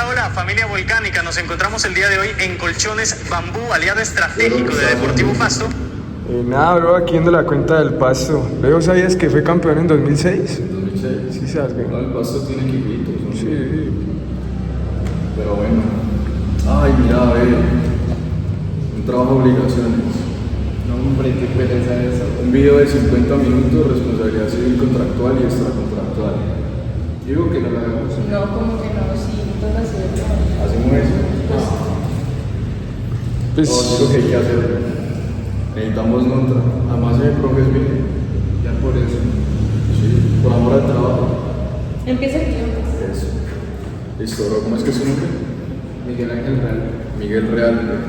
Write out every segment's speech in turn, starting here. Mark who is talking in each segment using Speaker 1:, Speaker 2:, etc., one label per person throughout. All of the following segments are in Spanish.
Speaker 1: Hola, hola, familia volcánica. Nos encontramos el día de hoy en Colchones Bambú, aliado estratégico de Deportivo Pasto.
Speaker 2: Nada, bro, aquí viendo la cuenta del Pasto. ¿Luego sabías que fue campeón en 2006?
Speaker 3: En 2006.
Speaker 2: Sí, sabes, güey.
Speaker 3: No, el Pasto tiene equipitos, ¿no?
Speaker 2: Sí.
Speaker 3: Pero bueno. Ay, mira, a ver. Un trabajo de obligaciones.
Speaker 4: No, hombre, qué pereza eso.
Speaker 3: Un video de 50 minutos, responsabilidad civil contractual y extracontractual. Digo que no lo hagamos.
Speaker 4: No, como que no, sí, toca hacerlo.
Speaker 3: ¿Hacemos eso?
Speaker 2: Pues,
Speaker 3: No, digo que hay que hacerlo. Necesitamos nota. Además, el profe es bien. Ya por eso. Sí, por amor al trabajo.
Speaker 4: Empieza aquí, empieza.
Speaker 3: Eso. Listo, bro. ¿Cómo es que es su nombre?
Speaker 4: Miguel Ángel Real.
Speaker 3: Miguel Real.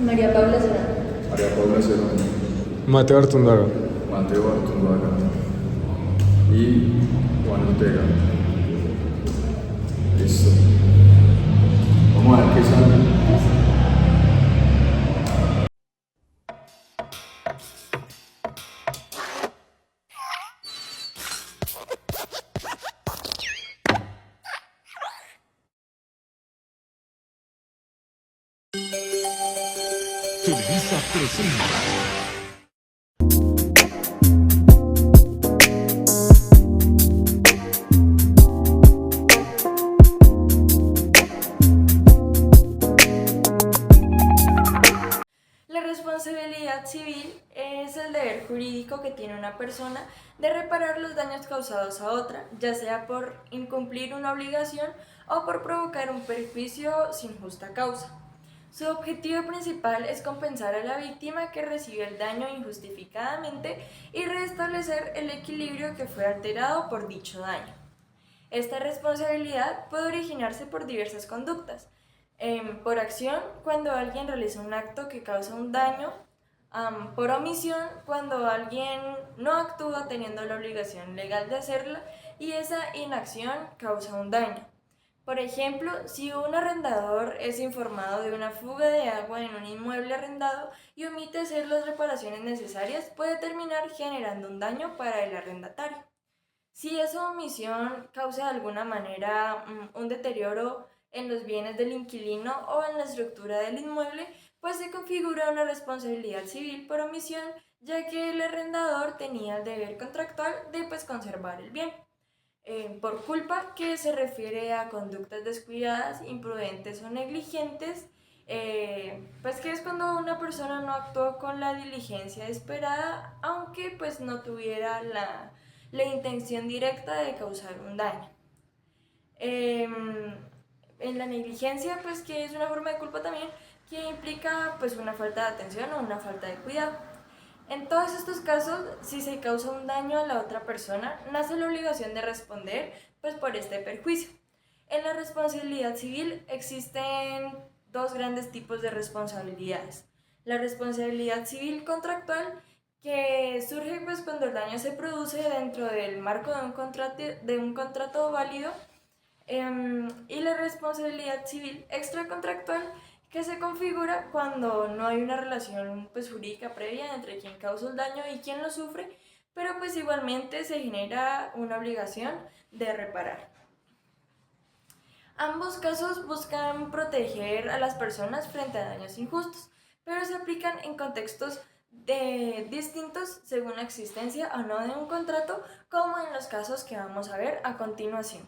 Speaker 4: María Paula Serrano.
Speaker 3: María Paula Serrano.
Speaker 2: Mateo Artundaga.
Speaker 3: Mateo Artundaga y Juan Ortega. Listo. Vamos a ver qué sale.
Speaker 5: Televisa presenta.
Speaker 6: La responsabilidad civil es el deber jurídico que tiene una persona de reparar los daños causados a otra, ya sea por incumplir una obligación o por provocar un perjuicio sin justa causa. Su objetivo principal es compensar a la víctima que recibió el daño injustificadamente y restablecer el equilibrio que fue alterado por dicho daño. Esta responsabilidad puede originarse por diversas conductas. Por acción, cuando alguien realiza un acto que causa un daño. Por omisión, cuando alguien no actúa teniendo la obligación legal de hacerla y esa inacción causa un daño. Por ejemplo, si un arrendador es informado de una fuga de agua en un inmueble arrendado y omite hacer las reparaciones necesarias, puede terminar generando un daño para el arrendatario. Si esa omisión causa de alguna manera un deterioro en los bienes del inquilino o en la estructura del inmueble, pues se configura una responsabilidad civil por omisión, ya que el arrendador tenía el deber contractual de conservar el bien. Por culpa, que se refiere a conductas descuidadas, imprudentes o negligentes, pues que es cuando una persona no actuó con la diligencia esperada, aunque pues no tuviera la intención directa de causar un daño. En la negligencia, pues que es una forma de culpa también, que implica pues una falta de atención o una falta de cuidado. En todos estos casos, si se causa un daño a la otra persona, nace la obligación de responder pues por este perjuicio. En la responsabilidad civil existen dos grandes tipos de responsabilidades. La responsabilidad civil contractual, que surge pues cuando el daño se produce dentro del marco de un contrato válido, y la responsabilidad civil extracontractual, que se configura cuando no hay una relación pues jurídica previa entre quien causa el daño y quien lo sufre, pero pues igualmente se genera una obligación de reparar. Ambos casos buscan proteger a las personas frente a daños injustos, pero se aplican en contextos distintos según la existencia o no de un contrato, como en los casos que vamos a ver a continuación.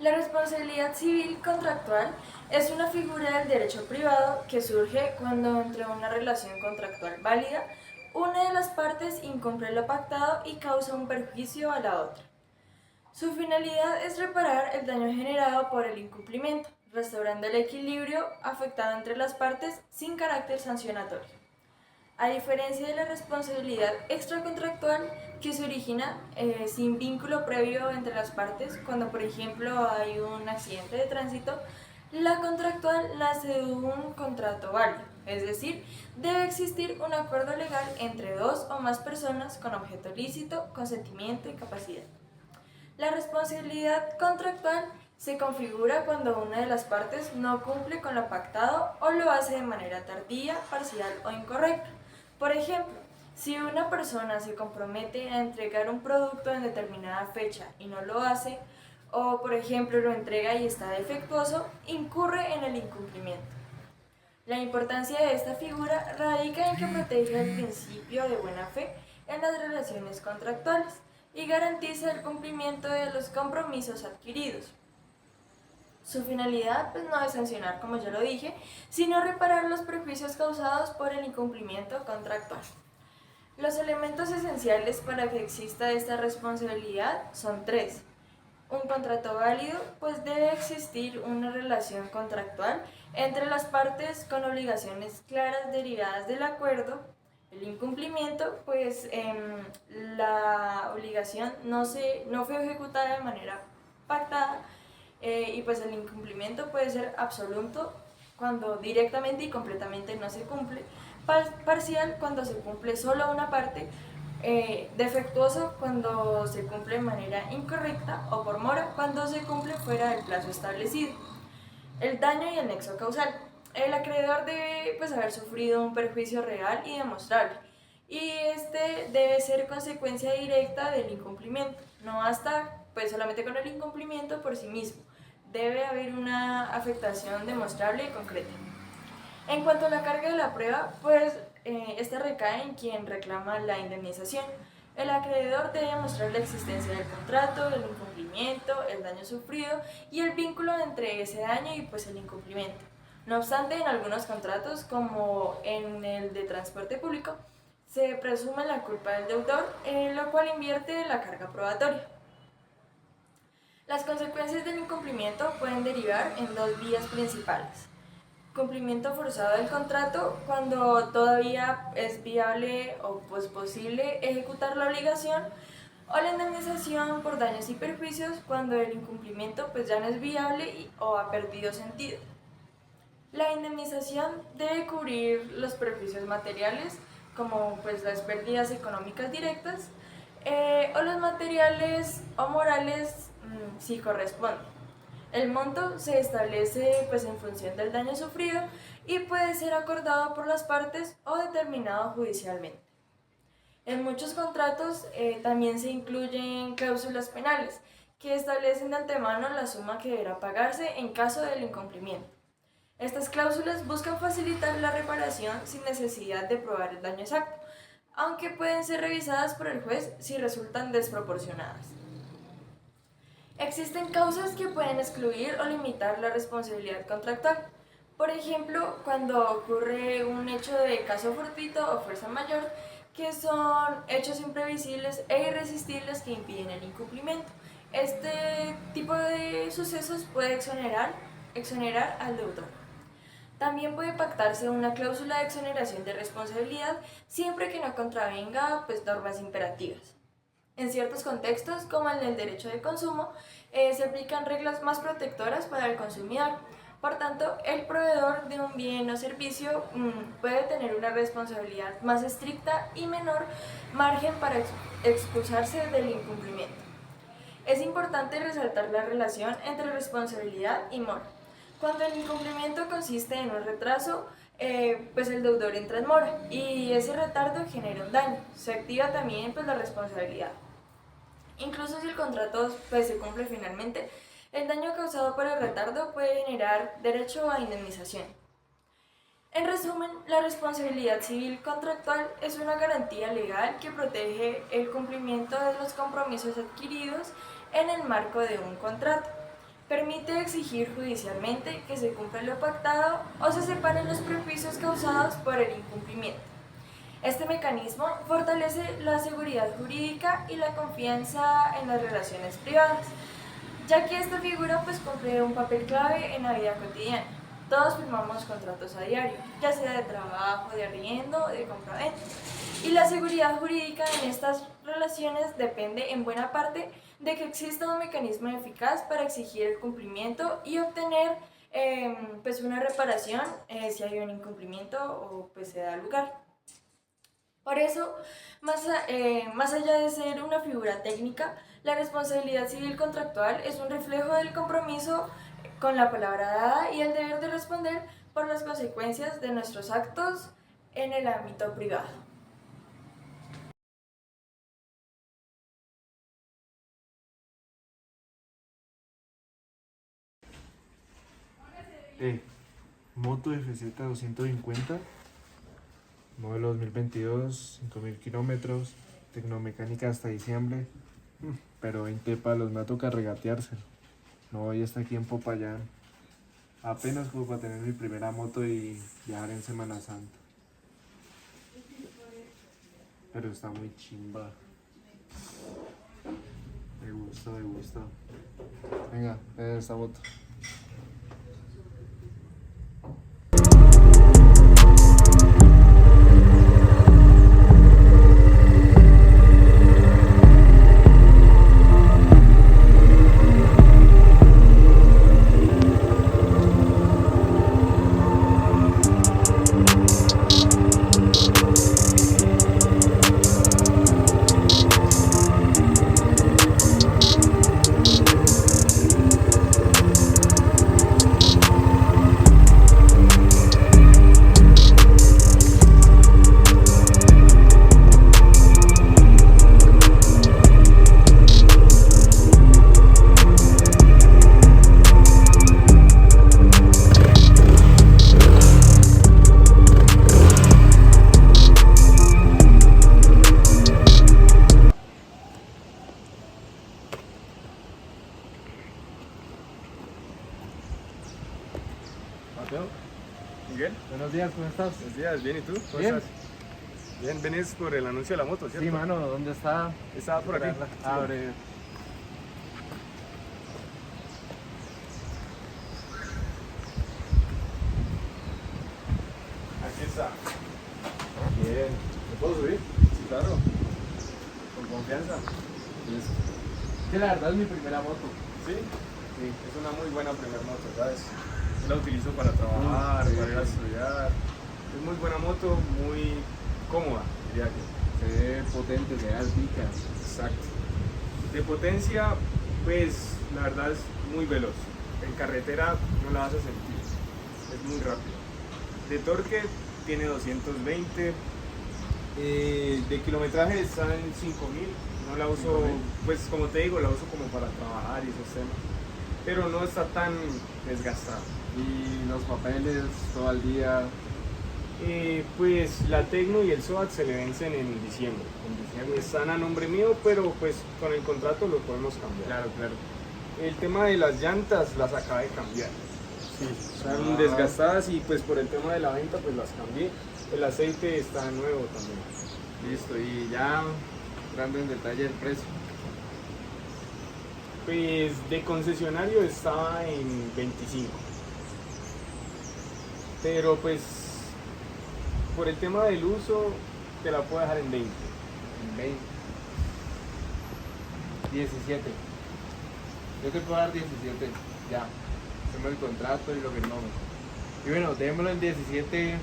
Speaker 6: La responsabilidad civil contractual es una figura del derecho privado que surge cuando entre una relación contractual válida, una de las partes incumple lo pactado y causa un perjuicio a la otra. Su finalidad es reparar el daño generado por el incumplimiento, restaurando el equilibrio afectado entre las partes sin carácter sancionatorio. A diferencia de la responsabilidad extracontractual, que se origina sin vínculo previo entre las partes, cuando por ejemplo hay un accidente de tránsito, la contractual nace de un contrato válido, es decir, debe existir un acuerdo legal entre dos o más personas con objeto lícito, consentimiento y capacidad. La responsabilidad contractual Se configura cuando una de las partes no cumple con lo pactado o lo hace de manera tardía, parcial o incorrecta. Por ejemplo, si una persona se compromete a entregar un producto en determinada fecha y no lo hace, o por ejemplo lo entrega y está defectuoso, incurre en el incumplimiento. La importancia de esta figura radica en que protege el principio de buena fe en las relaciones contractuales y garantiza el cumplimiento de los compromisos adquiridos. Su finalidad pues, no es sancionar, como ya lo dije, sino reparar los perjuicios causados por el incumplimiento contractual. Los elementos esenciales para que exista esta responsabilidad son tres. Un contrato válido, pues debe existir una relación contractual entre las partes con obligaciones claras derivadas del acuerdo. El incumplimiento, pues la obligación no fue ejecutada de manera pactada y pues el incumplimiento puede ser absoluto cuando directamente y completamente no se cumple, parcial cuando se cumple solo una parte, defectuoso cuando se cumple de manera incorrecta o por mora cuando se cumple fuera del plazo establecido. El daño y el nexo causal. El acreedor debe pues, haber sufrido un perjuicio real y demostrable, y este debe ser consecuencia directa del incumplimiento. No basta pues, solamente con el incumplimiento por sí mismo, debe haber una afectación demostrable y concreta. En cuanto a la carga de la prueba, pues esta recae en quien reclama la indemnización. El acreedor debe demostrar la existencia del contrato, el incumplimiento, el daño sufrido y el vínculo entre ese daño y pues el incumplimiento. No obstante, en algunos contratos, como en el de transporte público, se presume la culpa del deudor, lo cual invierte la carga probatoria. Las consecuencias del incumplimiento pueden derivar en dos vías principales. Cumplimiento forzado del contrato, cuando todavía es viable o pues, posible ejecutar la obligación, o la indemnización por daños y perjuicios, cuando el incumplimiento pues, ya no es viable o ha perdido sentido. La indemnización debe cubrir los perjuicios materiales, como pues, las pérdidas económicas directas, o los materiales o morales si corresponden. El monto se establece pues, en función del daño sufrido y puede ser acordado por las partes o determinado judicialmente. En muchos contratos también se incluyen cláusulas penales que establecen de antemano la suma que deberá pagarse en caso del incumplimiento. Estas cláusulas buscan facilitar la reparación sin necesidad de probar el daño exacto, aunque pueden ser revisadas por el juez si resultan desproporcionadas. Existen causas que pueden excluir o limitar la responsabilidad contractual. Por ejemplo, cuando ocurre un hecho de caso fortuito o fuerza mayor, que son hechos imprevisibles e irresistibles que impiden el incumplimiento. Este tipo de sucesos puede exonerar al deudor. También puede pactarse una cláusula de exoneración de responsabilidad siempre que no contravenga pues, normas imperativas. En ciertos contextos, como en el derecho de consumo, se aplican reglas más protectoras para el consumidor. Por tanto, el proveedor de un bien o servicio puede tener una responsabilidad más estricta y menor margen para excusarse del incumplimiento. Es importante resaltar la relación entre responsabilidad y mora. Cuando el incumplimiento consiste en un retraso, pues el deudor entra en mora y ese retardo genera un daño. Se activa también pues, la responsabilidad. Incluso si el contrato pues, se cumple finalmente, el daño causado por el retardo puede generar derecho a indemnización. En resumen, la responsabilidad civil contractual es una garantía legal que protege el cumplimiento de los compromisos adquiridos en el marco de un contrato. Permite exigir judicialmente que se cumpla lo pactado o se separen los perjuicios causados por el incumplimiento. Este mecanismo fortalece la seguridad jurídica y la confianza en las relaciones privadas, ya que esta figura pues, cumple un papel clave en la vida cotidiana. Todos firmamos contratos a diario, ya sea de trabajo, de arriendo, de compra-venta. Y la seguridad jurídica en estas relaciones depende en buena parte de que exista un mecanismo eficaz para exigir el cumplimiento y obtener pues una reparación si hay un incumplimiento o pues se da lugar. Por eso, más allá de ser una figura técnica, la responsabilidad civil contractual es un reflejo del compromiso con la palabra dada y el deber de responder por las consecuencias de nuestros actos en el ámbito privado.
Speaker 7: Moto FZ 250, modelo 2022, 5000 kilómetros, tecnomecánica hasta diciembre, pero 20 palos, me va a tocar regateárselo. No voy hasta aquí en Popayán, apenas como para tener mi primera moto y viajar en Semana Santa. Pero está muy chimba. Me gusta, me gusta. Venga, esta moto.
Speaker 2: Mateo, Miguel,
Speaker 7: Buenos días, ¿cómo estás?
Speaker 2: buenos días, bien, ¿y tú? ¿Cómo
Speaker 7: Bien.
Speaker 2: estás? Bien, venís por el anuncio de la moto, ¿cierto?
Speaker 7: Sí, mano, ¿dónde está?
Speaker 2: Estaba por aquí.
Speaker 7: Abre.
Speaker 2: Aquí está.
Speaker 7: Bien. ¿Me puedo subir?
Speaker 2: Sí, claro. Con confianza.
Speaker 7: Listo. Que la verdad es mi primera moto.
Speaker 2: Sí, sí, es una muy buena primer moto, ¿sabes? Yo la utilizo para trabajar,
Speaker 7: Sí.
Speaker 2: para ir a estudiar. Es muy buena moto, muy cómoda, diría yo.
Speaker 7: Se ve potente, se ve altica.
Speaker 2: Exacto. De potencia, pues la verdad es muy veloz. En carretera no la vas a sentir. Es muy rápido. De torque tiene 220. De kilometraje está en 5000. No la uso,
Speaker 7: 5000.
Speaker 2: pues como te digo, la uso como para trabajar y esos temas. Pero no está tan desgastada.
Speaker 7: Y los papeles todo el día.
Speaker 2: Pues la Tecno y el SOAT se le vencen en diciembre. Están a nombre mío, pero pues con el contrato lo podemos cambiar.
Speaker 7: Claro, claro.
Speaker 2: El tema de las llantas las acabé de cambiar. Sí, están desgastadas y pues por el tema de la venta pues las cambié. El aceite está nuevo también.
Speaker 7: Listo, y ya entrando en detalle el precio.
Speaker 2: Pues de concesionario estaba en 25. Pero pues por el tema del uso te la puedo dejar en 20.
Speaker 7: En 20. 17. Yo te puedo dar 17. Ya. Hacemos el contrato y lo firmamos. Y bueno, démoslo en 17.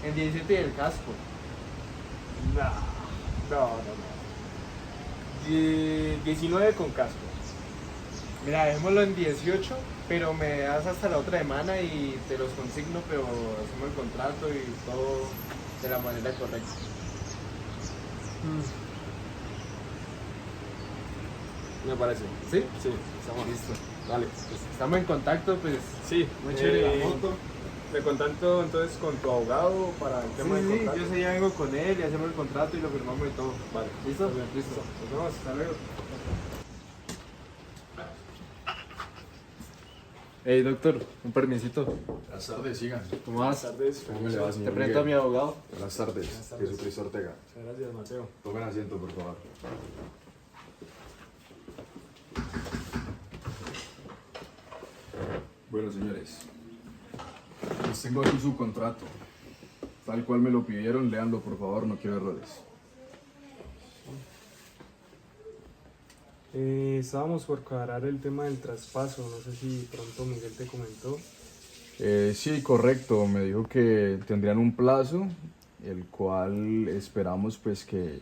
Speaker 7: En 17 y el casco.
Speaker 2: No. 19 con casco.
Speaker 7: Mira, dejémoslo en 18, pero me das hasta la otra semana y te los consigno, pero hacemos el contrato y todo de la manera correcta.
Speaker 2: Me parece.
Speaker 7: ¿Sí?
Speaker 2: Sí, estamos
Speaker 7: Listo.
Speaker 2: Dale.
Speaker 7: Pues estamos en contacto, pues.
Speaker 2: Sí,
Speaker 7: Muy chévere la moto.
Speaker 2: Me contacto entonces con tu abogado para el tema del
Speaker 7: Sí,
Speaker 2: contrato.
Speaker 7: yo sé, ya vengo con él y hacemos el contrato y lo firmamos y todo.
Speaker 2: Vale.
Speaker 7: ¿Listo?
Speaker 2: Está bien.
Speaker 7: Listo.
Speaker 2: Nos vemos. Hasta luego.
Speaker 7: Hey, doctor, un permisito.
Speaker 3: Buenas tardes, sigan.
Speaker 7: ¿Cómo vas?
Speaker 2: Buenas tardes.
Speaker 3: ¿Cómo me le va,
Speaker 7: Te
Speaker 3: señor
Speaker 7: presento a mi
Speaker 3: Miguel?
Speaker 7: abogado.
Speaker 3: Buenas tardes, Jesucristo Ortega.
Speaker 2: Muchas gracias, Mateo.
Speaker 3: Tomen asiento, por favor. Bueno, señores, pues tengo aquí su contrato. Tal cual me lo pidieron, léanlo, por favor, no quiero errores.
Speaker 2: Estábamos por cuadrar el tema del traspaso. No sé si pronto Miguel te comentó.
Speaker 3: Sí, correcto. Me dijo que tendrían un plazo el cual esperamos pues que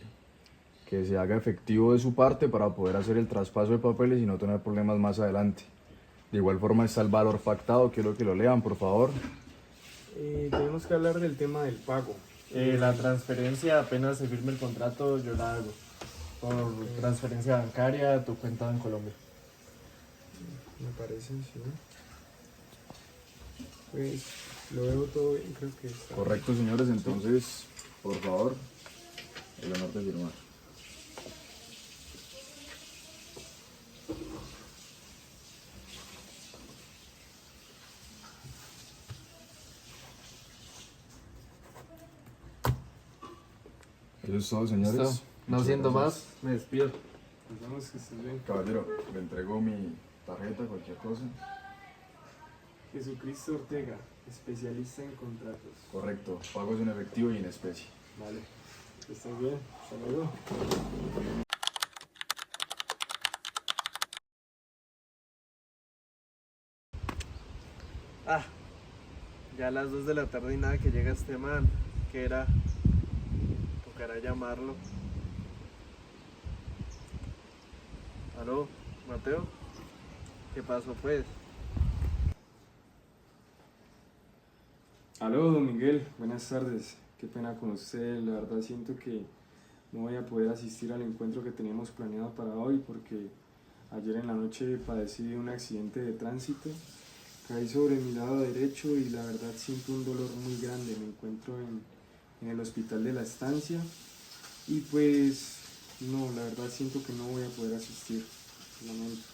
Speaker 3: se haga efectivo de su parte para poder hacer el traspaso de papeles y no tener problemas más adelante. De igual forma está el valor pactado, quiero que lo lean, por favor.
Speaker 2: Tenemos que hablar del tema del pago.
Speaker 7: La transferencia, apenas se firme el contrato, yo la hago. Por transferencia bancaria a tu cuenta en Colombia.
Speaker 2: Me parece, sí. Pues lo veo todo bien, creo que está.
Speaker 3: Correcto, señores, entonces, por favor, el honor de firmar. Eso es todo, señores.
Speaker 7: Listo. No
Speaker 3: Muchas
Speaker 7: siendo
Speaker 3: gracias.
Speaker 7: más, me despido.
Speaker 2: Nos vemos, que estés bien.
Speaker 3: Caballero, le entrego mi tarjeta, cualquier cosa.
Speaker 2: Jesucristo Ortega, especialista en contratos.
Speaker 3: Correcto, pagos en efectivo y en especie.
Speaker 2: Vale, que estés bien. Hasta luego.
Speaker 7: Ya a las 2 de la tarde y nada que llega este man. ¿Qué era? Tocará llamarlo. ¿Aló, Mateo? ¿Qué pasó pues?
Speaker 2: Aló, don Miguel, buenas tardes. Qué pena con usted, la verdad siento que no voy a poder asistir al encuentro que teníamos planeado para hoy porque ayer en la noche padecí un accidente de tránsito, caí sobre mi lado derecho y la verdad siento un dolor muy grande. Me encuentro en el hospital de la estancia y pues no, la verdad siento que no voy a poder asistir, lamento.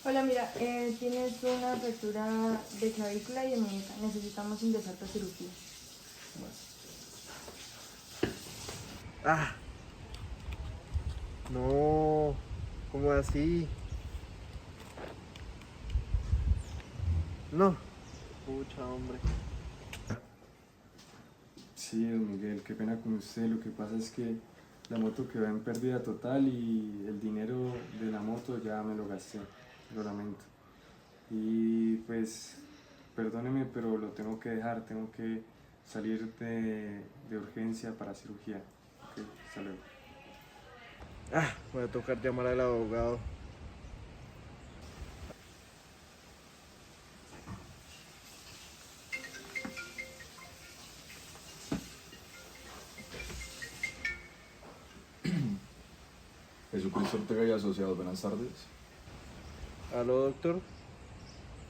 Speaker 6: Hola, mira, tienes una fractura de clavícula y de muñeca. Necesitamos ingresarte a cirugía.
Speaker 7: ¡Ah! No, ¿cómo así? No. Pucha, hombre.
Speaker 2: Sí, don Miguel, qué pena con usted. Lo que pasa es que la moto quedó en pérdida total y el dinero de la moto ya me lo gasté, lo lamento. Y pues, perdóneme, pero lo tengo que dejar, tengo que salir de urgencia para cirugía. Ok, hasta luego.
Speaker 7: Voy a tocar llamar al abogado.
Speaker 3: Jesucristo Ortega y Asociados, buenas tardes.
Speaker 7: ¿Aló, doctor?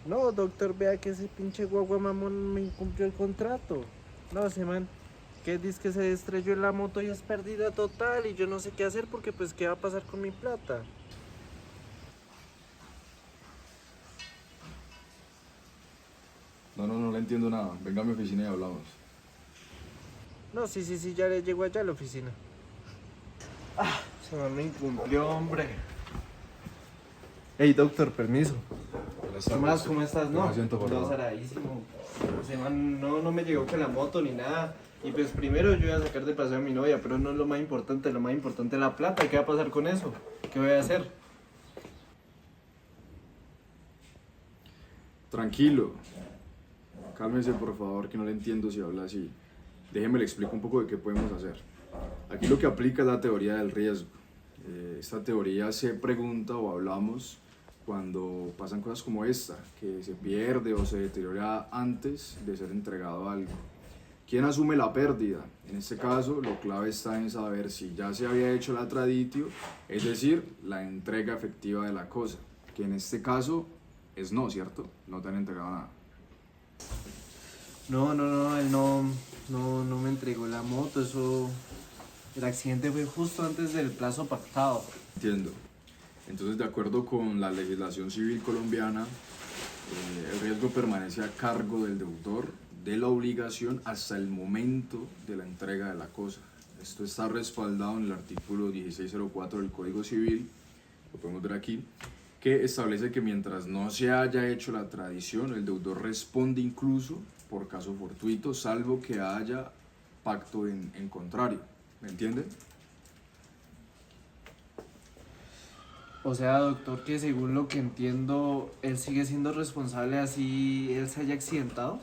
Speaker 7: No, doctor, vea que ese pinche guagua mamón me incumplió el contrato. No, ese man, que dice que se estrelló en la moto y es pérdida total y yo no sé qué hacer porque pues qué va a pasar con mi plata.
Speaker 3: No le entiendo nada. Venga a mi oficina y hablamos.
Speaker 7: No, sí, ya le llego allá a la oficina. Se me incumplió, hombre. Ey, doctor, permiso.
Speaker 3: Buenas
Speaker 7: ¿Qué
Speaker 3: tardes.
Speaker 7: más? ¿Cómo estás? No,
Speaker 3: Me siento, por
Speaker 7: no,
Speaker 3: favor.
Speaker 7: zaradísimo. Ese man no me llegó con la moto ni nada. Y pues primero yo iba a sacar de paseo a mi novia, pero no es lo más importante es la plata. ¿Qué va a pasar con eso? ¿Qué voy a hacer?
Speaker 3: Tranquilo. Cálmese, por favor, que no le entiendo si habla así. Déjeme le explico un poco de qué podemos hacer. Aquí lo que aplica es la teoría del riesgo. Esta teoría se pregunta o hablamos cuando pasan cosas como esta, que se pierde o se deteriora antes de ser entregado algo. ¿Quién asume la pérdida? En este caso, lo clave está en saber si ya se había hecho la traditio, es decir, la entrega efectiva de la cosa, que en este caso es no, ¿cierto? No te han entregado nada.
Speaker 7: No, él no me entregó la moto, eso... El accidente fue justo antes del plazo pactado.
Speaker 3: Entiendo. Entonces, de acuerdo con la legislación civil colombiana, el riesgo permanece a cargo del deudor de la obligación hasta el momento de la entrega de la cosa. Esto está respaldado en el artículo 1604 del Código Civil, lo podemos ver aquí, que establece que mientras no se haya hecho la tradición, el deudor responde incluso por caso fortuito, salvo que haya pacto en contrario. ¿Me entienden?
Speaker 7: O sea, doctor, que según lo que entiendo, él sigue siendo responsable así él se haya accidentado.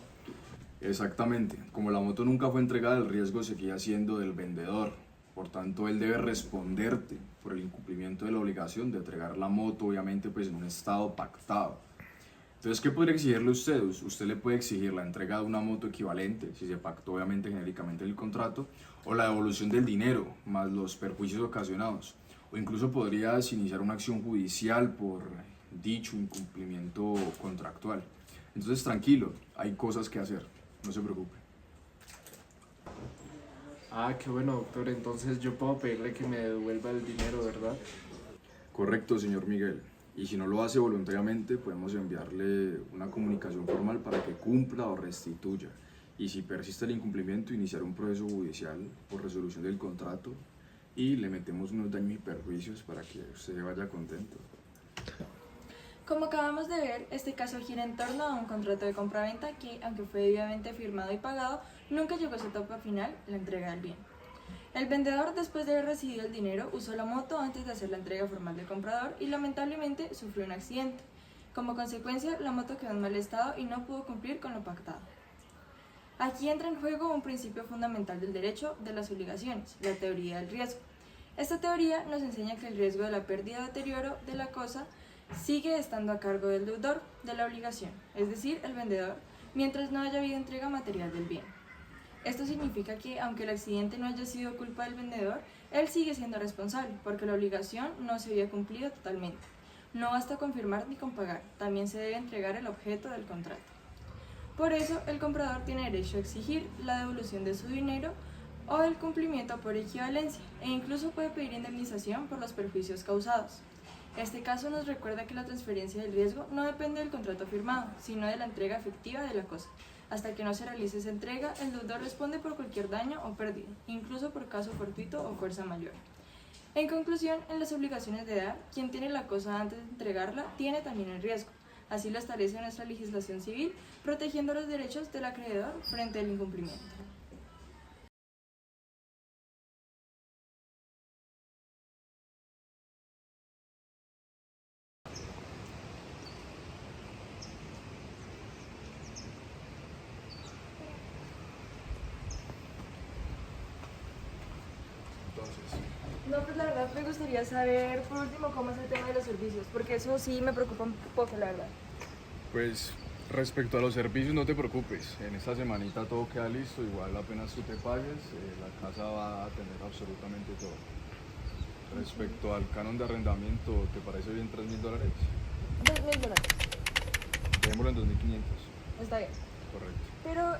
Speaker 3: Exactamente. Como la moto nunca fue entregada, el riesgo seguía siendo del vendedor. Por tanto, él debe responderte por el incumplimiento de la obligación de entregar la moto, obviamente, pues en un estado pactado. Entonces, ¿qué podría exigirle usted? Usted le puede exigir la entrega de una moto equivalente, si se pactó obviamente genéricamente en el contrato, o la devolución del dinero, más los perjuicios ocasionados. O incluso podrías iniciar una acción judicial por dicho incumplimiento contractual. Entonces, tranquilo, hay cosas que hacer, no se preocupe.
Speaker 7: Ah, qué bueno, doctor. Entonces yo puedo pedirle que me devuelva el dinero, ¿verdad?
Speaker 3: Correcto, señor Miguel. Y si no lo hace voluntariamente, podemos enviarle una comunicación formal para que cumpla o restituya. Y si persiste el incumplimiento, iniciar un proceso judicial por resolución del contrato y le metemos unos daños y perjuicios para que usted se vaya contento.
Speaker 6: Como acabamos de ver, este caso gira en torno a un contrato de compraventa que, aunque fue debidamente firmado y pagado, nunca llegó a su etapa final, la entrega del bien. El vendedor, después de haber recibido el dinero, usó la moto antes de hacer la entrega formal del comprador y lamentablemente sufrió un accidente. Como consecuencia, la moto quedó en mal estado y no pudo cumplir con lo pactado. Aquí entra en juego un principio fundamental del derecho de las obligaciones, la teoría del riesgo. Esta teoría nos enseña que el riesgo de la pérdida o deterioro de la cosa sigue estando a cargo del deudor de la obligación, es decir, el vendedor, mientras no haya habido entrega material del bien. Esto significa que, aunque el accidente no haya sido culpa del vendedor, él sigue siendo responsable, porque la obligación no se había cumplido totalmente. No basta con firmar ni con pagar, también se debe entregar el objeto del contrato. Por eso, el comprador tiene derecho a exigir la devolución de su dinero o el cumplimiento por equivalencia, e incluso puede pedir indemnización por los perjuicios causados. Este caso nos recuerda que la transferencia del riesgo no depende del contrato firmado, sino de la entrega efectiva de la cosa. Hasta que no se realice esa entrega, el deudor responde por cualquier daño o pérdida, incluso por caso fortuito o fuerza mayor. En conclusión, en las obligaciones de dar, quien tiene la cosa antes de entregarla tiene también el riesgo. Así lo establece nuestra legislación civil, protegiendo los derechos del acreedor frente al incumplimiento. No, pues la verdad me gustaría saber, por último, cómo es el tema de los servicios, porque eso sí me preocupa un poco, la verdad.
Speaker 3: Pues respecto a los servicios, no te preocupes. En esta semanita todo queda listo. Igual apenas tú te pagues, la casa va a tener absolutamente todo. Respecto al canon de arrendamiento, ¿te parece bien $3.000?
Speaker 6: $2.000.
Speaker 3: Dejémoslo en 2.500.
Speaker 6: Está bien.
Speaker 3: Correcto.
Speaker 6: Pero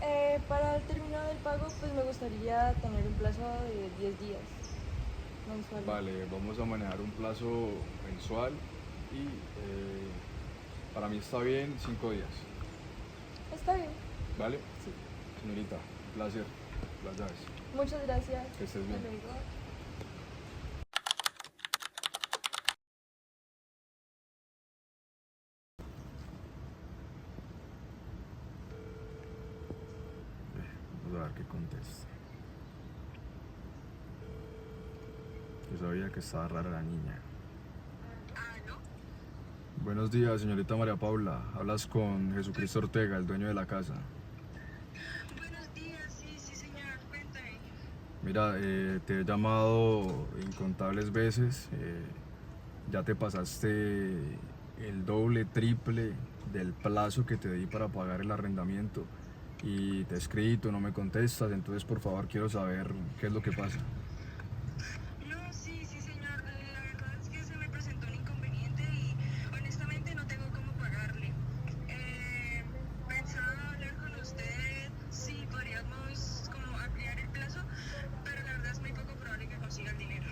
Speaker 6: para el término del pago, pues me gustaría tener un plazo de 10 días mensual.
Speaker 3: Vale, vamos a manejar un plazo mensual y para mí está bien 5 días.
Speaker 6: Está bien.
Speaker 3: ¿Vale?
Speaker 6: Sí.
Speaker 3: Señorita, un placer. Las llaves.
Speaker 6: Muchas gracias.
Speaker 3: Que estés bien.
Speaker 6: Hasta luego.
Speaker 3: Vamos a ver qué contesta. Yo sabía que estaba rara la niña. Buenos días, señorita María Paula. Hablas con Jesucristo Ortega, el dueño de la casa.
Speaker 8: Buenos días, sí, señor, cuéntame.
Speaker 3: Mira, te he llamado incontables veces. Ya te pasaste el doble, triple del plazo que te di para pagar el arrendamiento. Y te he escrito, no me contestas. Entonces, por favor, quiero saber qué es lo que pasa.
Speaker 8: No, sí, señor, la verdad es que se me presentó un inconveniente y honestamente no tengo cómo pagarle. Pensaba hablar con usted si podríamos como ampliar el plazo, pero la verdad es muy poco probable que consiga el dinero.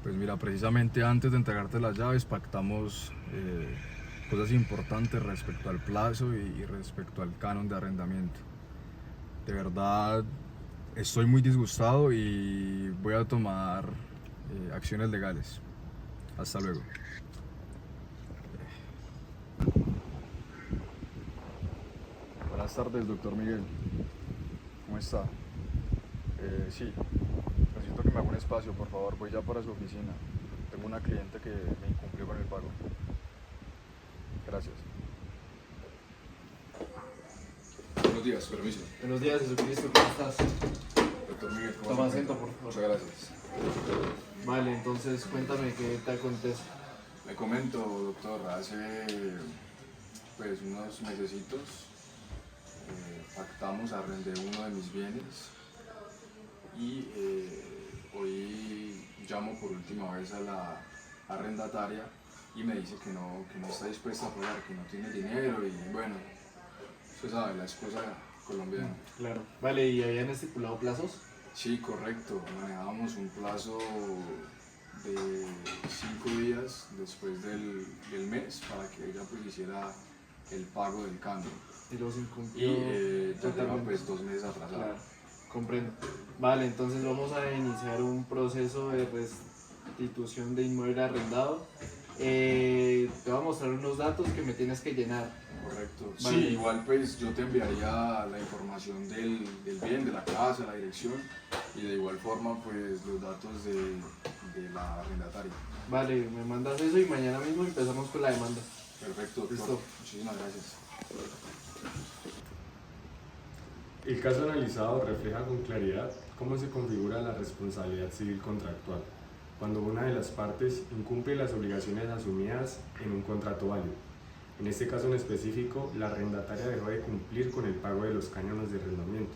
Speaker 3: Pues mira, precisamente antes de entregarte las llaves pactamos cosas importantes respecto al plazo y respecto al canon de arrendamiento. De verdad, estoy muy disgustado y voy a tomar acciones legales. Hasta luego. Buenas tardes, doctor Miguel. ¿Cómo está? Sí, necesito que me haga un espacio, por favor. Voy ya para su oficina. Tengo una cliente que me incumplió cumplió con el pago. Gracias. Buenos días, permiso.
Speaker 7: Buenos días, Jesucristo, ¿cómo estás?
Speaker 3: Doctor Miguel, ¿cómo
Speaker 7: Toma
Speaker 3: se
Speaker 7: asiento,
Speaker 3: encuentra?
Speaker 7: por favor.
Speaker 3: Muchas gracias.
Speaker 7: Vale, entonces cuéntame qué te acontece.
Speaker 3: Le comento, doctor, hace pues unos mesecitos pactamos, arrendé uno de mis bienes y hoy llamo por última vez a la arrendataria y me dice que no está dispuesta a pagar, que no tiene dinero y bueno, usted sabe, la excusa colombiana.
Speaker 7: Claro. Vale, ¿y habían estipulado plazos?
Speaker 3: Sí, correcto, manejábamos un plazo de 5 días después del mes para que ella pues hiciera el pago del cambio
Speaker 7: Y los incumplió.
Speaker 3: y ya lleva
Speaker 7: totalmente.
Speaker 3: pues 2 meses atrasado.
Speaker 7: Claro, comprendo. Vale, entonces vamos a iniciar un proceso de restitución de inmueble arrendado. Te voy a mostrar unos datos que me tienes que llenar.
Speaker 3: Correcto.
Speaker 7: Vale.
Speaker 3: Sí, igual pues yo te enviaría la información del bien, de la casa, la dirección y de igual forma pues los datos de la arrendataria.
Speaker 7: Vale, me mandas eso y mañana mismo empezamos con la demanda.
Speaker 3: Perfecto, doctor.
Speaker 7: Listo.
Speaker 3: Muchísimas gracias.
Speaker 9: El caso analizado refleja con claridad cómo se configura la responsabilidad civil contractual, cuando una de las partes incumple las obligaciones asumidas en un contrato válido. En este caso en específico, la arrendataria dejó de cumplir con el pago de los cánones de arrendamiento,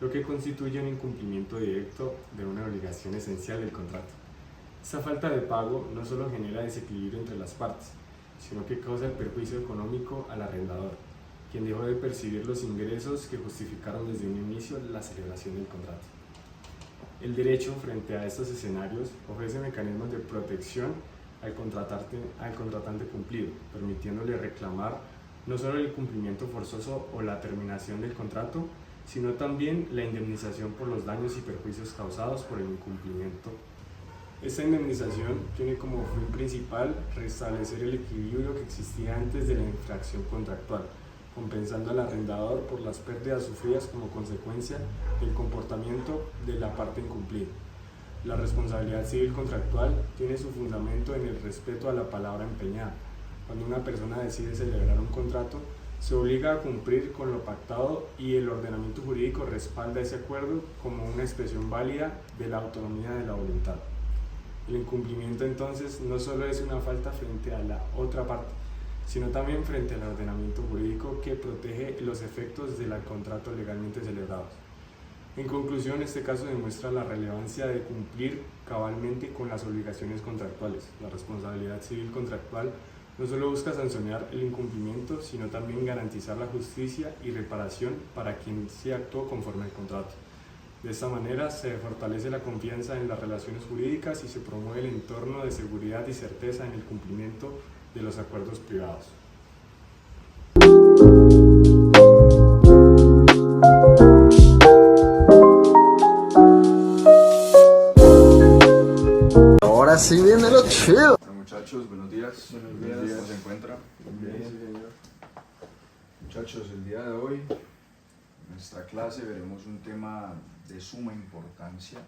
Speaker 9: lo que constituye un incumplimiento directo de una obligación esencial del contrato. Esta falta de pago no solo genera desequilibrio entre las partes, sino que causa el perjuicio económico al arrendador, quien dejó de percibir los ingresos que justificaron desde un inicio la celebración del contrato. El derecho, frente a estos escenarios, ofrece mecanismos de protección al contratante cumplido, permitiéndole reclamar no solo el cumplimiento forzoso o la terminación del contrato, sino también la indemnización por los daños y perjuicios causados por el incumplimiento. Esta indemnización tiene como fin principal restablecer el equilibrio que existía antes de la infracción contractual, compensando al arrendador por las pérdidas sufridas como consecuencia del comportamiento de la parte incumplida. La responsabilidad civil contractual tiene su fundamento en el respeto a la palabra empeñada. Cuando una persona decide celebrar un contrato, se obliga a cumplir con lo pactado y el ordenamiento jurídico respalda ese acuerdo como una expresión válida de la autonomía de la voluntad. El incumplimiento entonces no solo es una falta frente a la otra parte, sino también frente al ordenamiento jurídico que protege los efectos del contrato legalmente celebrados. En conclusión, este caso demuestra la relevancia de cumplir cabalmente con las obligaciones contractuales. La responsabilidad civil contractual no solo busca sancionar el incumplimiento, sino también garantizar la justicia y reparación para quien sí actuó conforme al contrato. De esta manera se fortalece la confianza en las relaciones jurídicas y se promueve el entorno de seguridad y certeza en el cumplimiento de los acuerdos privados.
Speaker 10: Ahora sí viene lo chido.
Speaker 3: Bueno, muchachos, buenos días.
Speaker 7: Buenos días.
Speaker 3: ¿Cómo se encuentra?
Speaker 7: Bien, sí, señor.
Speaker 3: Muchachos, el día de hoy en nuestra clase veremos un tema de suma importancia,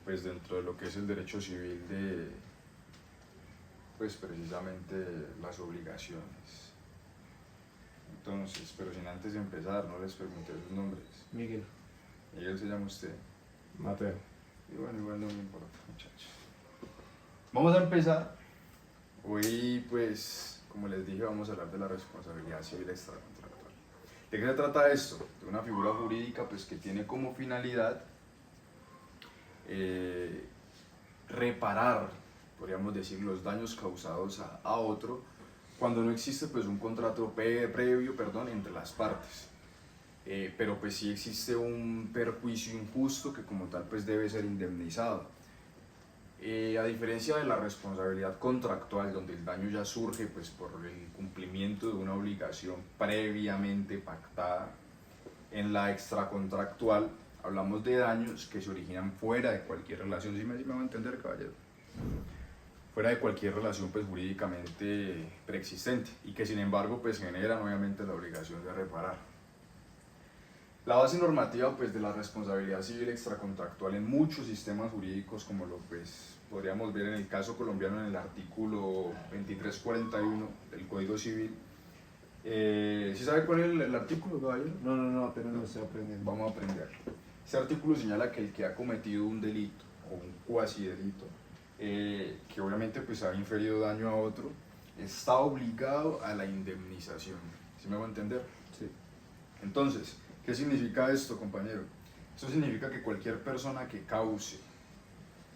Speaker 3: pues dentro de lo que es el derecho civil de, pues precisamente las obligaciones. Entonces, pero sin antes de empezar, no les pregunté sus nombres.
Speaker 7: Miguel.
Speaker 3: Miguel se llama usted.
Speaker 9: Mateo.
Speaker 3: Y bueno, igual no me importa, muchachos. Vamos a empezar. Hoy, pues, como les dije, vamos a hablar de la responsabilidad civil extracontractual. ¿De qué se trata esto? De una figura jurídica, pues, que tiene como finalidad reparar, podríamos decir, los daños causados a otro cuando no existe, pues, un contrato previo, entre las partes. Pero pues sí existe un perjuicio injusto que como tal pues debe ser indemnizado. A diferencia de la responsabilidad contractual, donde el daño ya surge pues por el cumplimiento de una obligación previamente pactada, en la extracontractual hablamos de daños que se originan fuera de cualquier relación. ¿Sí me va a entender, caballero? Fuera de cualquier relación pues jurídicamente preexistente y que sin embargo pues generan obviamente la obligación de reparar. La base normativa pues, de la responsabilidad civil extracontractual en muchos sistemas jurídicos, como lo pues, podríamos ver en el caso colombiano en el artículo 2341 del Código Civil. ¿Sí sabe cuál es el artículo, caballero?
Speaker 7: No, apenas lo estoy aprendiendo.
Speaker 3: Vamos a aprender. Este artículo señala que el que ha cometido un delito o un cuasi delito, que obviamente pues ha inferido daño a otro, está obligado a la indemnización. ¿Sí me hago entender?
Speaker 7: Sí.
Speaker 3: Entonces, ¿qué significa esto, compañero? Esto significa que cualquier persona que cause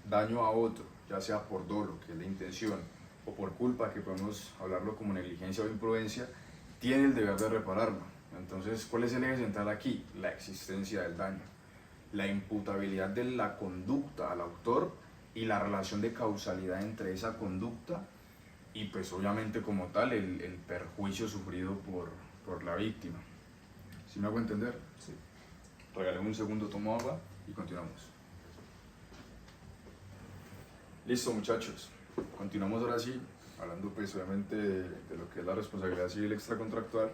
Speaker 3: daño a otro, ya sea por dolo, que es la intención, o por culpa, que podemos hablarlo como negligencia o imprudencia, tiene el deber de repararlo. Entonces, ¿cuál es el eje central aquí? La existencia del daño, la imputabilidad de la conducta al autor y la relación de causalidad entre esa conducta y pues obviamente como tal el perjuicio sufrido por la víctima. ¿Sí me hago entender?
Speaker 7: Sí.
Speaker 3: Regáleme un segundo, tomo agua y continuamos. Listo, muchachos, continuamos ahora sí, hablando pues obviamente de lo que es la responsabilidad civil extracontractual.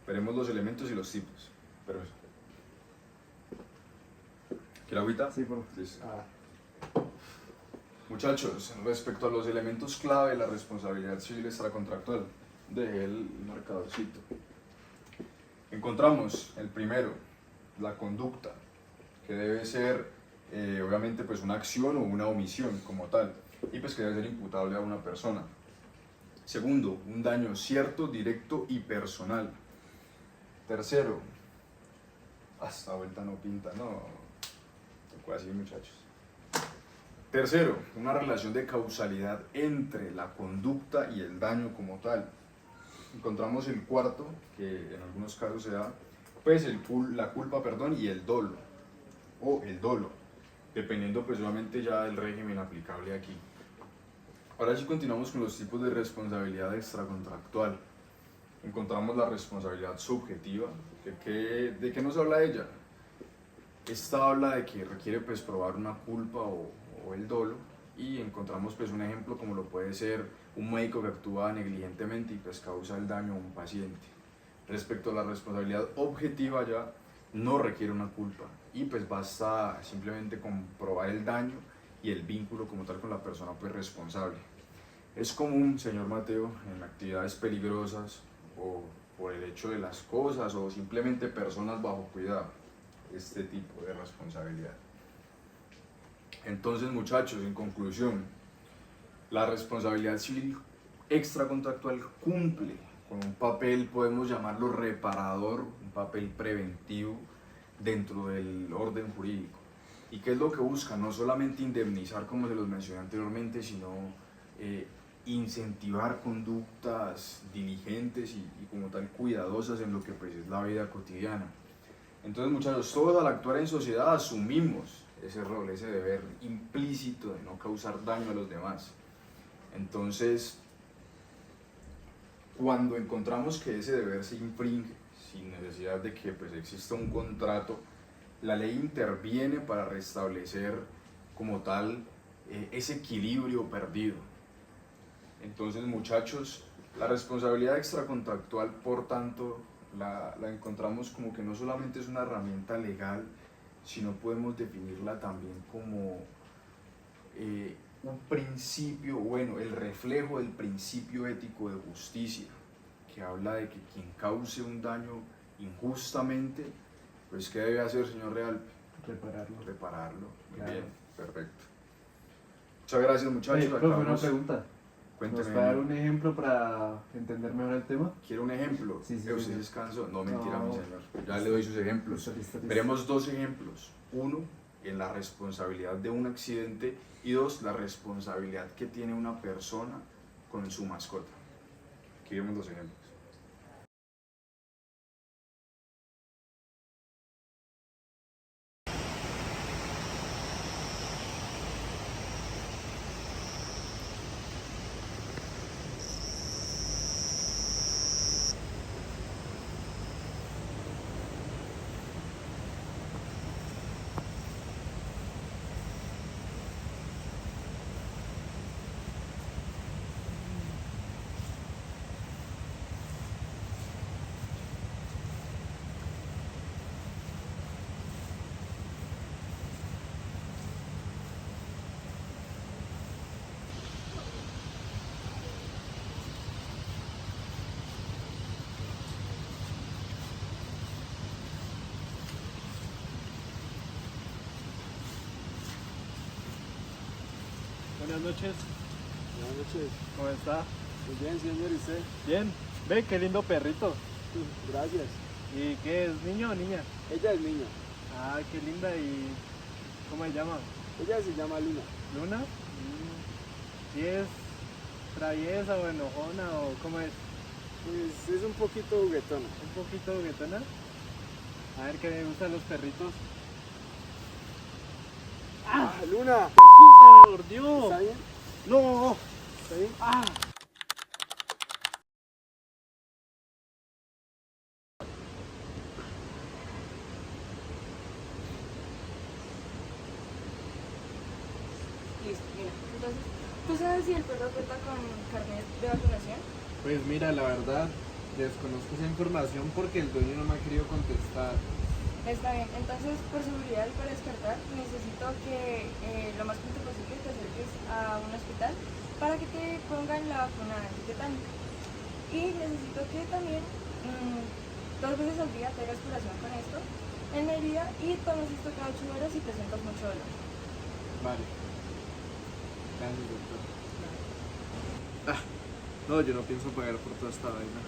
Speaker 3: Veremos los elementos y los tipos. Permiso. ¿Quiere agüita?
Speaker 7: Sí, por favor.
Speaker 3: Listo. Muchachos, respecto a los elementos clave de la responsabilidad civil extracontractual, dejé el marcadorcito. Encontramos el primero, la conducta, que debe ser obviamente pues una acción o una omisión como tal, y pues que debe ser imputable a una persona. Segundo, un daño cierto, directo y personal. Tercero, hasta vuelta no pinta, no, tocó así, muchachos. Tercero, una relación de causalidad entre la conducta y el daño como tal. Encontramos el cuarto, que en algunos casos se da, pues la culpa, perdón, y el dolo, o el dolo, dependiendo pues obviamente ya del régimen aplicable aquí. Ahora sí continuamos con los tipos de responsabilidad extracontractual. Encontramos la responsabilidad subjetiva. ¿De qué nos habla ella? Esta habla de que requiere pues probar una culpa o el dolo, y encontramos pues un ejemplo como lo puede ser un médico que actúa negligentemente y pues causa el daño a un paciente. Respecto a la responsabilidad objetiva, ya no requiere una culpa y pues basta simplemente comprobar el daño y el vínculo como tal con la persona pues responsable. Es común, señor Mateo, en actividades peligrosas o por el hecho de las cosas o simplemente personas bajo cuidado, este tipo de responsabilidad. Entonces, muchachos, en conclusión, la responsabilidad civil extracontractual cumple con un papel, podemos llamarlo reparador, un papel preventivo dentro del orden jurídico. ¿Y qué es lo que busca? No solamente indemnizar, como se los mencioné anteriormente, sino incentivar conductas diligentes y como tal cuidadosas en lo que pues es la vida cotidiana. Entonces, muchachos, todos al actuar en sociedad asumimos ese rol, ese deber implícito de no causar daño a los demás. Entonces, cuando encontramos que ese deber se infringe sin necesidad de que pues exista un contrato, la ley interviene para restablecer como tal ese equilibrio perdido. Entonces, muchachos, la responsabilidad extracontractual, por tanto, la encontramos como que no solamente es una herramienta legal, sino podemos definirla también como un principio, bueno, el reflejo del principio ético de justicia, que habla de que quien cause un daño injustamente, pues ¿qué debe hacer, señor Realpe? Repararlo. Muy
Speaker 7: claro.
Speaker 3: Bien, perfecto. Muchas gracias, muchachos.
Speaker 7: Profe, una pregunta.
Speaker 3: Cuénteme.
Speaker 7: ¿Nos puede dar un ejemplo para entender mejor el tema?
Speaker 3: ¿Quiere un ejemplo?
Speaker 7: Sí,
Speaker 3: ¿Usted descansó? No, mentira,
Speaker 7: No.
Speaker 3: mi señor. Ya le doy sus ejemplos.
Speaker 7: Listo.
Speaker 3: Veremos dos ejemplos. Uno, en la responsabilidad de un accidente, y dos, la responsabilidad que tiene una persona con su mascota. Aquí vemos los ejemplos.
Speaker 7: Buenas noches.
Speaker 2: Buenas noches.
Speaker 7: ¿Cómo está?
Speaker 2: Muy bien, señor, ¿y usted?
Speaker 7: Bien. Ve, qué lindo perrito.
Speaker 2: Gracias.
Speaker 7: ¿Y qué es, niño o niña?
Speaker 2: Ella es niña.
Speaker 7: Ah, qué linda. ¿Y cómo se llama?
Speaker 2: Ella se llama Luna.
Speaker 7: ¿Luna? ¿Y es traviesa o enojona o cómo es?
Speaker 2: Pues es un poquito juguetona.
Speaker 7: ¿Un poquito juguetona? A ver, que me gustan los perritos.
Speaker 2: ¡Ah, Luna!
Speaker 7: ¡Puta, me mordió!
Speaker 2: ¿Está bien?
Speaker 7: ¡No!
Speaker 2: ¿Está bien?
Speaker 7: ¡Ah!
Speaker 6: Listo, mira. Entonces, ¿tú sabes si el perro cuenta con carnet de vacunación?
Speaker 7: Pues mira, la verdad, desconozco esa información porque el dueño no me ha querido contestar.
Speaker 6: Está bien, entonces por seguridad y para descartar, necesito que lo más pronto posible te acerques a un hospital para que te pongan la vacuna antitetánica. Y necesito que también 2 veces al día te hagas curación con esto en el día y tomes esto cada 8 horas y te sientas mucho dolor.
Speaker 7: Vale. Gracias, doctor. No, yo no pienso pagar por toda esta vaina.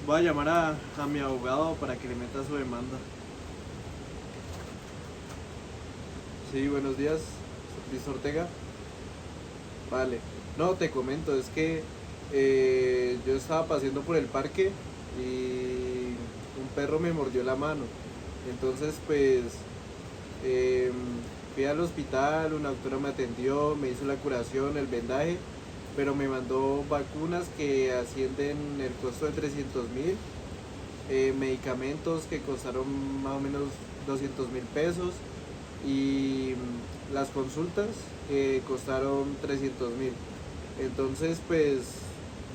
Speaker 7: Voy a llamar a mi abogado para que le meta su demanda. Sí, buenos días, Luis Ortega. Vale. No, te comento, es que yo estaba paseando por el parque y un perro me mordió la mano. Entonces, pues, fui al hospital, una doctora me atendió, me hizo la curación, el vendaje, pero me mandó vacunas que ascienden el costo de 300.000, medicamentos que costaron más o menos 200.000 pesos y las consultas que costaron 300.000. Entonces, pues,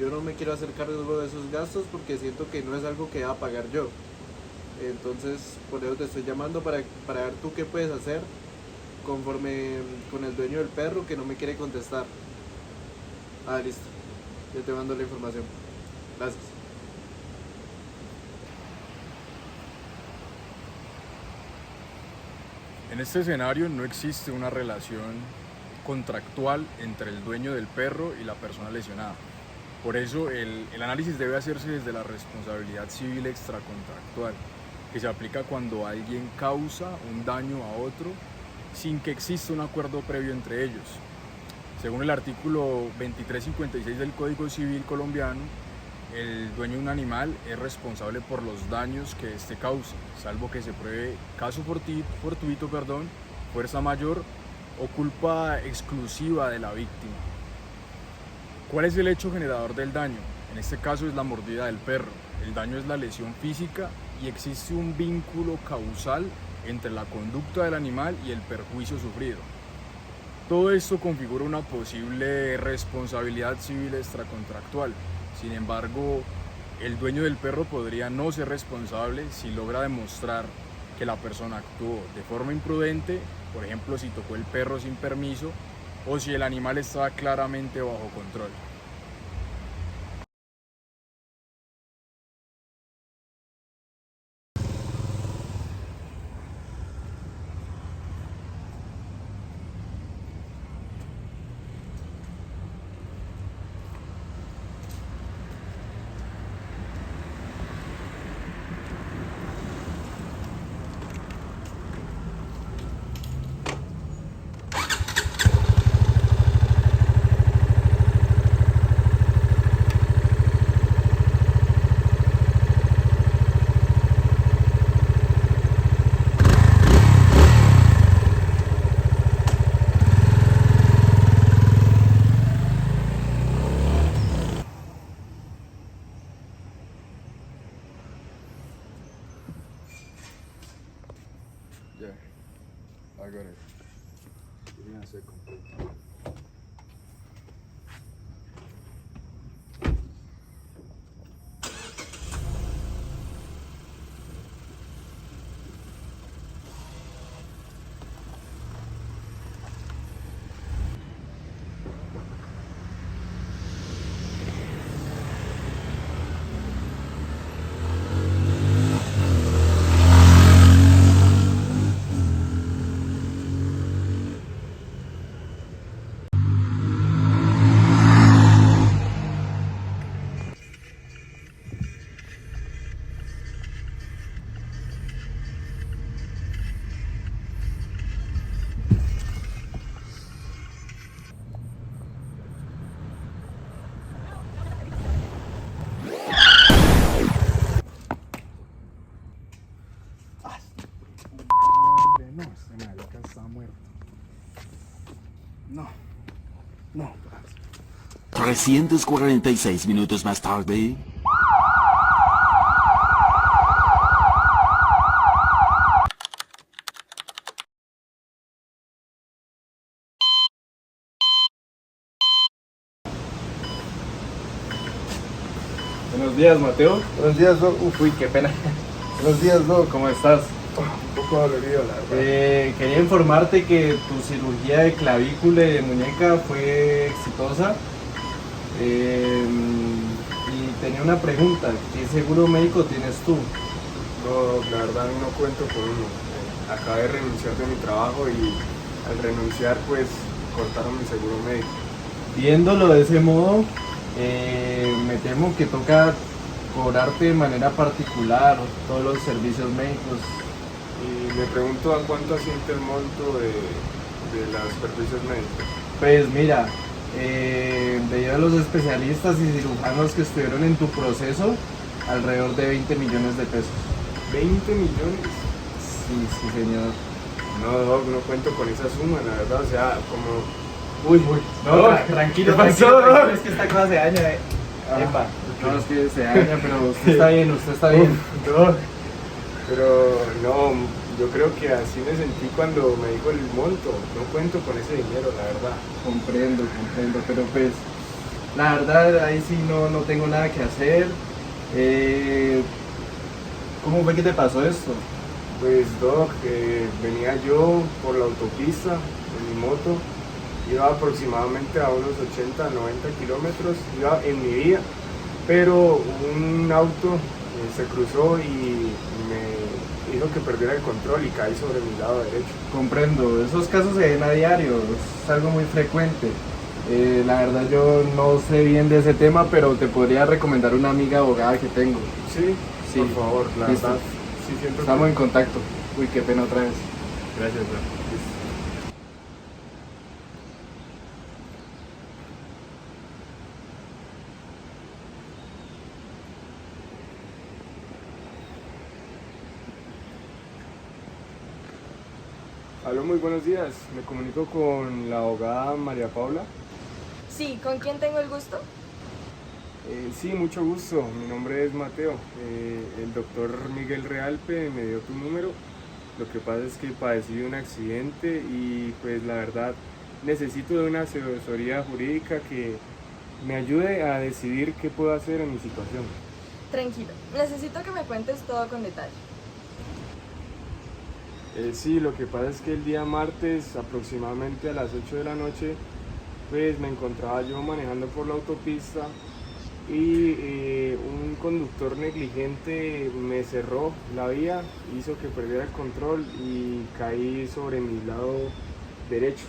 Speaker 7: yo no me quiero hacer cargo de esos gastos porque siento que no es algo que va a pagar yo. Entonces, por eso te estoy llamando para ver tú qué puedes hacer conforme con el dueño del perro que no me quiere contestar. Ah, listo. Yo te mando la información. Gracias.
Speaker 3: En este escenario no existe una relación contractual entre el dueño del perro y la persona lesionada. Por eso el análisis debe hacerse desde la responsabilidad civil extracontractual, que se aplica cuando alguien causa un daño a otro sin que exista un acuerdo previo entre ellos. Según el artículo 2356 del Código Civil colombiano, el dueño de un animal es responsable por los daños que éste causa, salvo que se pruebe caso fortuito, fuerza mayor o culpa exclusiva de la víctima. ¿Cuál es el hecho generador del daño? En este caso es la mordida del perro. El daño es la lesión física y existe un vínculo causal entre la conducta del animal y el perjuicio sufrido. Todo esto configura una posible responsabilidad civil extracontractual. Sin embargo, el dueño del perro podría no ser responsable si logra demostrar que la persona actuó de forma imprudente, por ejemplo, si tocó el perro sin permiso o si el animal estaba claramente bajo control. Yeah, I got it. Give me a second.
Speaker 5: 346 minutos más tarde.
Speaker 7: Buenos días, Mateo.
Speaker 10: Buenos días, Doc.
Speaker 7: Uy, qué pena.
Speaker 10: Buenos días, Doc.
Speaker 7: ¿Cómo estás?
Speaker 10: Un poco dolorido, la verdad.
Speaker 7: Quería informarte que tu cirugía de clavícula y de muñeca fue exitosa. Y tenía una pregunta. ¿Qué seguro médico tienes tú?
Speaker 2: No, la verdad no cuento con uno. Acabé de renunciar de mi trabajo y al renunciar pues cortaron mi seguro médico.
Speaker 7: Viéndolo de ese modo, me temo que toca cobrarte de manera particular todos los servicios médicos.
Speaker 2: Y me pregunto a cuánto asciende el monto de los servicios médicos.
Speaker 7: Pues mira, debido a los especialistas y cirujanos que estuvieron en tu proceso, alrededor de 20 millones de pesos.
Speaker 2: ¿20 millones?
Speaker 7: Sí, señor.
Speaker 2: No, Doc, no cuento con esa suma, la verdad, o sea, como...
Speaker 7: Uy, no,
Speaker 2: Doc,
Speaker 7: tranquilo,
Speaker 2: ¿qué pasó,
Speaker 7: tranquilo,
Speaker 2: Doc?
Speaker 7: es que esta cosa se daña, Epa, no, es que se daña, pero usted está bien.
Speaker 2: Doc, pero no, yo creo que así me sentí cuando me dijo el monto, no cuento con ese dinero, la verdad.
Speaker 7: Comprendo, pero pues, la verdad, ahí sí no tengo nada que hacer. ¿Cómo fue que te pasó esto?
Speaker 2: Pues Doc, venía yo por la autopista en mi moto, iba aproximadamente a unos 80, 90 kilómetros, iba en mi vía, pero un auto se cruzó y me hizo que perdiera el control y caí sobre mi lado derecho.
Speaker 7: Comprendo, esos casos se ven a diario, es algo muy frecuente. La verdad yo no sé bien de ese tema, pero te podría recomendar una amiga abogada que tengo.
Speaker 2: Sí,
Speaker 7: Sí.
Speaker 2: por favor, la
Speaker 7: Listo.
Speaker 2: verdad, sí siento
Speaker 7: Estamos
Speaker 2: que...
Speaker 7: en contacto. Uy, qué pena otra vez.
Speaker 2: Gracias, Doc. Listo. Aló, muy buenos días. Me comunico con la abogada María Paula.
Speaker 6: Sí, ¿con quién tengo el gusto?
Speaker 2: Sí, mucho gusto. Mi nombre es Mateo. El doctor Miguel Realpe me dio tu número. Lo que pasa es que padecí de un accidente y pues la verdad necesito de una asesoría jurídica que me ayude a decidir qué puedo hacer en mi situación.
Speaker 6: Tranquilo, necesito que me cuentes todo con detalle.
Speaker 2: Sí, lo que pasa es que el día martes aproximadamente a las 8 de la noche pues me encontraba yo manejando por la autopista y un conductor negligente me cerró la vía, hizo que perdiera el control y caí sobre mi lado derecho.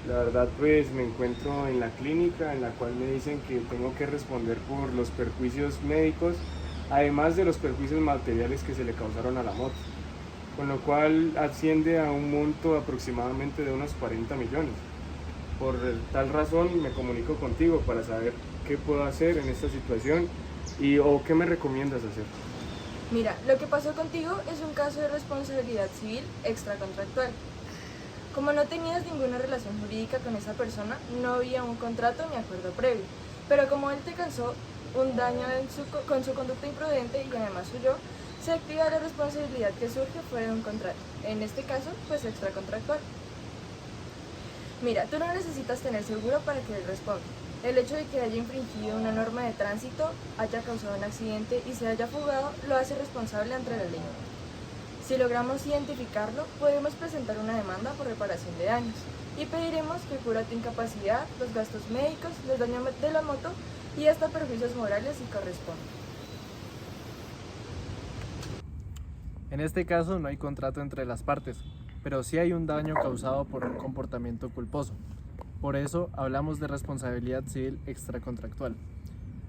Speaker 2: La verdad pues me encuentro en la clínica en la cual me dicen que tengo que responder por los perjuicios médicos, además de los perjuicios materiales que se le causaron a la moto, con lo cual asciende a un monto aproximadamente de unos 40 millones. Por tal razón me comunico contigo para saber qué puedo hacer en esta situación o qué me recomiendas hacer.
Speaker 6: Mira, lo que pasó contigo es un caso de responsabilidad civil extracontractual. Como no tenías ninguna relación jurídica con esa persona, no había un contrato ni acuerdo previo. Pero como él te causó un daño con su conducta imprudente y además huyó, se activa la responsabilidad que surge fuera de un contrato. En este caso, pues extracontractual. Mira, tú no necesitas tener seguro para que él responda. El hecho de que haya infringido una norma de tránsito, haya causado un accidente y se haya fugado, lo hace responsable ante la ley. Si logramos identificarlo, podemos presentar una demanda por reparación de daños y pediremos que cubra tu incapacidad, los gastos médicos, los daños de la moto y hasta perjuicios morales si corresponde.
Speaker 7: En este caso no hay contrato entre las partes, pero sí hay un daño causado por un comportamiento culposo. Por eso hablamos de responsabilidad civil extracontractual.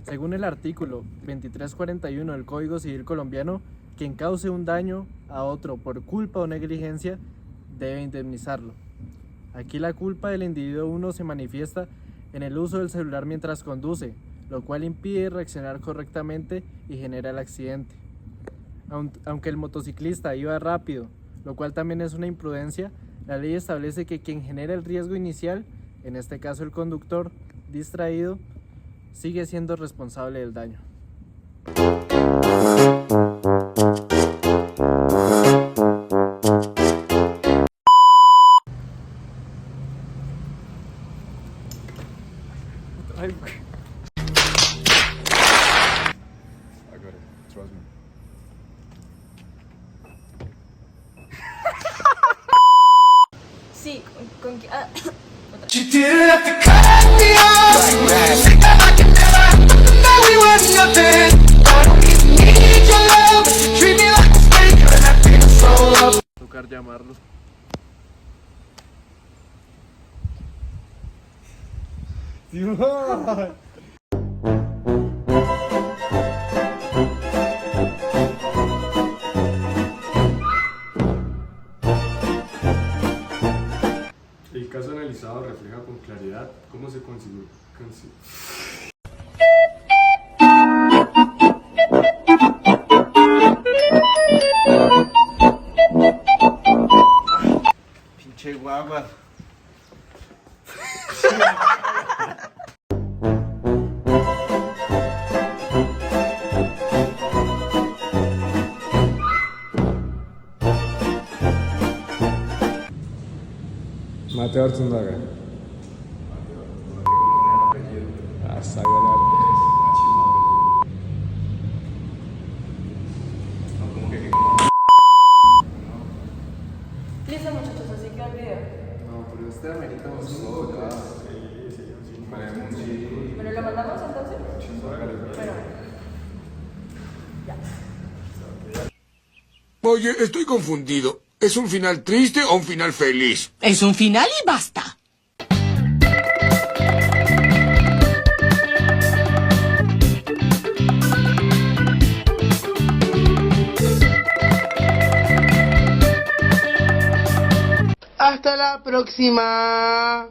Speaker 7: Según el artículo 2341 del Código Civil colombiano, quien cause un daño a otro por culpa o negligencia debe indemnizarlo. Aquí la culpa del individuo 1 se manifiesta en el uso del celular mientras conduce, lo cual impide reaccionar correctamente y genera el accidente. Aunque el motociclista iba rápido, lo cual también es una imprudencia, la ley establece que quien genera el riesgo inicial, en este caso el conductor distraído, sigue siendo responsable del daño.
Speaker 3: I got it. Trust me.
Speaker 6: Sí, con que... ah, otra.
Speaker 7: Tocar llamarlo.
Speaker 9: El caso analizado refleja con claridad cómo se configura.
Speaker 10: Pinche guagua.
Speaker 2: Mateo Artundaga.
Speaker 6: Listo, muchachos, así que el video.
Speaker 10: No, pero este amerita un solo ya.
Speaker 6: ¿Pero lo mandamos entonces? Bueno.
Speaker 5: Oye, estoy confundido. ¿Es un final triste o un final feliz?
Speaker 11: Es un final y basta. Hasta la próxima.